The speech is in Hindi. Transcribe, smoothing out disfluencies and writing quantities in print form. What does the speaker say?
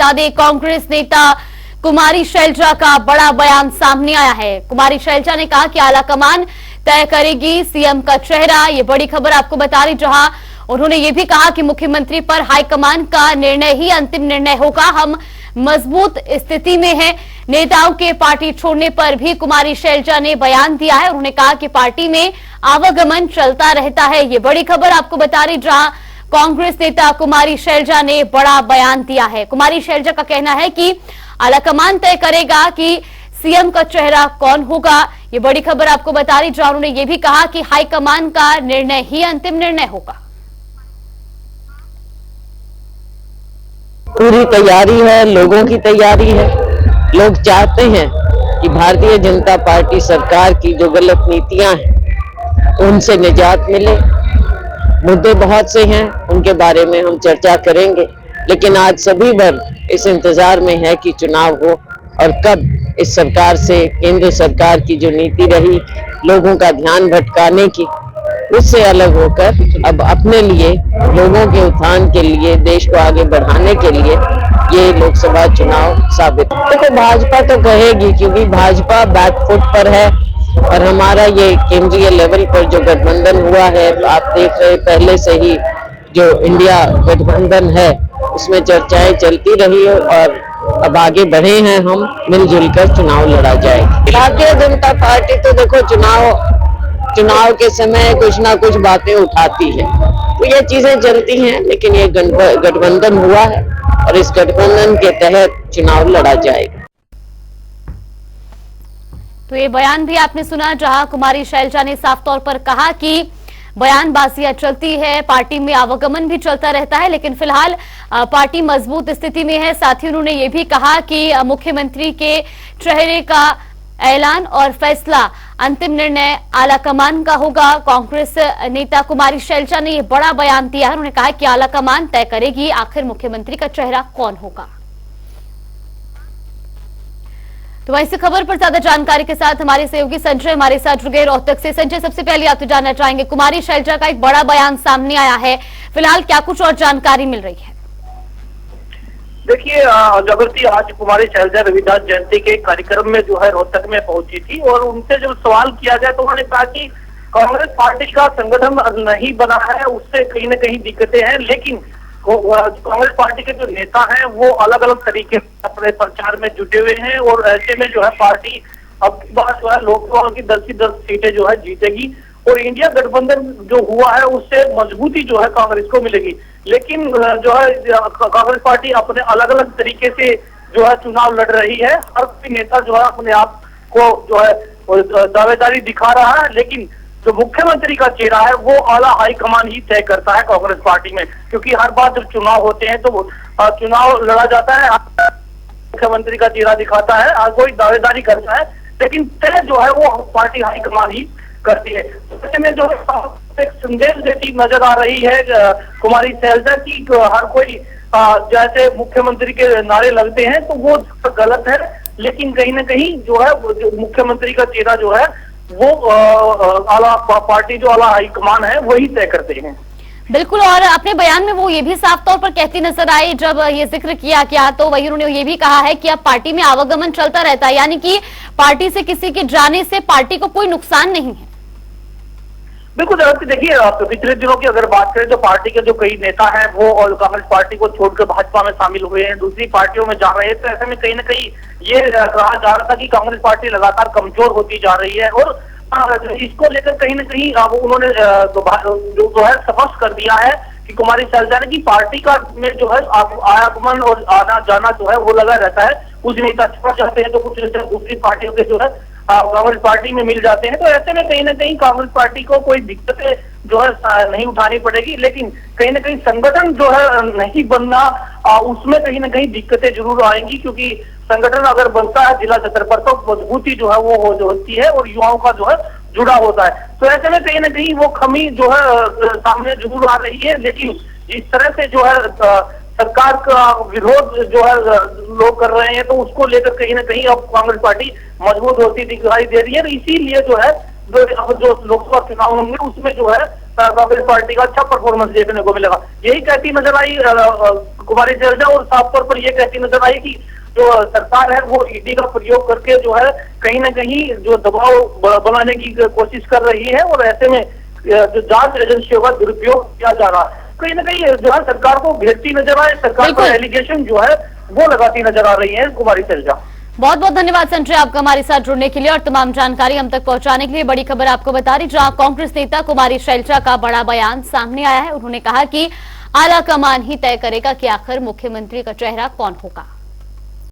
बता दें, कांग्रेस नेता कुमारी शैलजा का बड़ा बयान सामने आया है। कुमारी शैलजा ने कहा कि आलाकमान तय करेगी सीएम का चेहरा। ये बड़ी खबर आपको बता रही, जहां उन्होंने ये भी कहा कि मुख्यमंत्री पर हाईकमान का निर्णय ही अंतिम निर्णय होगा। हम मजबूत स्थिति में हैं। नेताओं के पार्टी छोड़ने पर भी कुमारी शैलजा ने बयान दिया है। उन्होंने कहा कि पार्टी में आवागमन चलता रहता है। ये बड़ी खबर आपको बता रही, जहां कांग्रेस नेता कुमारी शैलजा ने बड़ा बयान दिया है। कुमारी शैलजा का कहना है कि आलाकमान तय करेगा कि सीएम का चेहरा कौन होगा। ये बड़ी खबर आपको बता रही, जहां उन्होंने ये भी कहा कि हाईकमान का निर्णय ही अंतिम निर्णय होगा। पूरी तैयारी है, लोगों की तैयारी है। लोग चाहते हैं कि भारतीय जनता पार्टी सरकार की जो गलत नीतियां हैं उनसे निजात मिले। मुद्दे बहुत से हैं, उनके बारे में हम चर्चा करेंगे, लेकिन आज सभी वर्ग इस इंतजार में है कि चुनाव हो और कब इस सरकार से, केंद्र सरकार की जो नीति रही लोगों का ध्यान भटकाने की, उससे अलग होकर अब अपने लिए, लोगों के उत्थान के लिए, देश को आगे बढ़ाने के लिए ये लोकसभा चुनाव साबित। देखो, भाजपा तो कहेगी, क्योंकि भाजपा बैकफुट पर है और हमारा ये केंद्रीय लेवल पर जो गठबंधन हुआ है, आप देख रहे पहले से ही जो इंडिया गठबंधन है उसमें चर्चाएं चलती रही है और अब आगे बढ़े हैं हम, मिलजुल कर चुनाव लड़ा जाएगा। भारतीय जनता पार्टी तो देखो चुनाव के समय कुछ ना कुछ बातें उठाती है, तो ये चीजें चलती हैं, लेकिन ये गठबंधन हुआ है और इस गठबंधन के तहत चुनाव लड़ा जाएगा। तो ये बयान भी आपने सुना, जहां कुमारी शैलजा ने साफ तौर पर कहा कि बयानबाजियां चलती है, पार्टी में आवागमन भी चलता रहता है, लेकिन फिलहाल पार्टी मजबूत स्थिति में है। साथ ही उन्होंने ये भी कहा कि मुख्यमंत्री के चेहरे का ऐलान और फैसला, अंतिम निर्णय आलाकमान का होगा। कांग्रेस नेता कुमारी शैलजा ने यह बड़ा बयान दिया है। उन्होंने कहा कि आलाकमान तय करेगी आखिर मुख्यमंत्री का चेहरा कौन होगा। तो वहीं इस खबर पर ज्यादा जानकारी के साथ हमारे सहयोगी संजय हमारे साथ जुड़ गए रोहतक से। संजय, सबसे पहले आप तो जानना चाहेंगे, कुमारी शैलजा का एक बड़ा बयान सामने आया है, फिलहाल क्या कुछ और जानकारी मिल रही है? देखिए, जबरती आज कुमारी शैलजा रविदास जयंती के कार्यक्रम में जो है रोहतक में पहुंची थी और उनसे जब सवाल किया गया तो उन्होंने कहा कि कांग्रेस पार्टी का संगठन नहीं बना है, उससे कहीं न कहीं दिक्कतें हैं, लेकिन कांग्रेस पार्टी के जो नेता हैं वो अलग अलग तरीके से अपने प्रचार में जुटे हुए हैं और ऐसे में जो है पार्टी अब की बार जो है लोकसभा की 10 की 10 सीटें जो है जीतेगी और इंडिया गठबंधन जो हुआ है उससे मजबूती जो है कांग्रेस को मिलेगी। लेकिन जो है कांग्रेस पार्टी अपने अलग अलग तरीके से जो है चुनाव लड़ रही है। हर कोई नेता जो है अपने आप को जो है दावेदारी दिखा रहा है, लेकिन जो मुख्यमंत्री का चेहरा है वो आला हाईकमान ही तय करता है कांग्रेस पार्टी में, क्योंकि हर बार जब चुनाव होते हैं तो चुनाव लड़ा जाता है, मुख्यमंत्री का चेहरा दिखाता है, हर कोई दावेदारी करता है, लेकिन तय जो है वो पार्टी हाईकमान ही करती है। ऐसे में जो एक संदेश देती नजर आ रही है कुमारी शैलजा की, हर कोई जैसे मुख्यमंत्री के नारे लगते हैं तो वो गलत है, लेकिन कहीं ना कहीं जो है मुख्यमंत्री का चेहरा जो है वो आला पार्टी जो आला हाईकमान है वही तय करते हैं। बिल्कुल, और अपने बयान में वो ये भी साफ तौर पर कहती नजर आई, जब ये जिक्र किया गया तो वही उन्होंने ये भी कहा है कि अब पार्टी में आवागमन चलता रहता है, यानी कि पार्टी से किसी के जाने से पार्टी को कोई नुकसान नहीं है। बिल्कुल, देखिए पिछले दिनों की अगर बात करें तो पार्टी के जो कई नेता हैं वो और कांग्रेस पार्टी को छोड़कर भाजपा में शामिल हुए हैं, दूसरी पार्टियों में जा रहे हैं, तो ऐसे में कहीं ना कहीं ये कहा जा रहा था कि कांग्रेस पार्टी लगातार कमजोर होती जा रही है और इसको लेकर कहीं ना कहीं अब उन्होंने जो है स्पष्ट कर दिया है कि कुमारी शैलजा ने कि पार्टी का में जो है आगमन और आना जाना जो है वो लगा रहता है। कुछ नेता छोड़ जाते हैं तो कुछ नेता दूसरी पार्टियों के जो है कांग्रेस पार्टी में मिल जाते हैं, तो ऐसे में कहीं ना कहीं कांग्रेस पार्टी को कोई दिक्कतें जो है नहीं उठानी पड़ेगी, लेकिन कहीं ना कहीं संगठन जो है नहीं बनना उसमें कहीं ना कहीं दिक्कतें जरूर आएंगी, क्योंकि संगठन अगर बनता है जिला स्तर पर तो मजबूती जो है वो होती है और युवाओं का जो है जुड़ा होता है। तो ऐसे में कहीं ना कहीं वो कमी जो है सामने जरूर आ रही है, लेकिन इस तरह से जो है सरकार का विरोध जो है लोग कर रहे हैं तो उसको लेकर कहीं ना कहीं अब कांग्रेस पार्टी मजबूत होती दिखाई दे रही है। इसीलिए जो है जो लोकसभा चुनाव होंगे उसमें जो है कांग्रेस पार्टी का अच्छा परफॉर्मेंस देखने को मिलेगा। यही कहती नजर आई कुमारी शैलजा, और साफ तौर पर यह कहती नजर आई कि जो सरकार है वो ईडी का प्रयोग करके जो है कहीं ना कहीं जो दबाव बनाने की कोशिश कर रही है, और ऐसे में जो जांच एजेंसियों का दुरुपयोग किया जा रहा है। कहीं ना कहीं जो है सरकार को घेरती नजर आए, सरकार पर एलिगेशन जो है वो लगाती नजर आ रही है कुमारी शैलजा। बहुत बहुत धन्यवाद संजय आपका हमारे साथ जुड़ने के लिए और तमाम जानकारी हम तक पहुंचाने के लिए। बड़ी खबर आपको बता रही, जहां कांग्रेस नेता कुमारी शैलजा का बड़ा बयान सामने आया है। उन्होंने कहा कि आला कमान ही तय करेगा कि आखिर मुख्यमंत्री का चेहरा कौन होगा।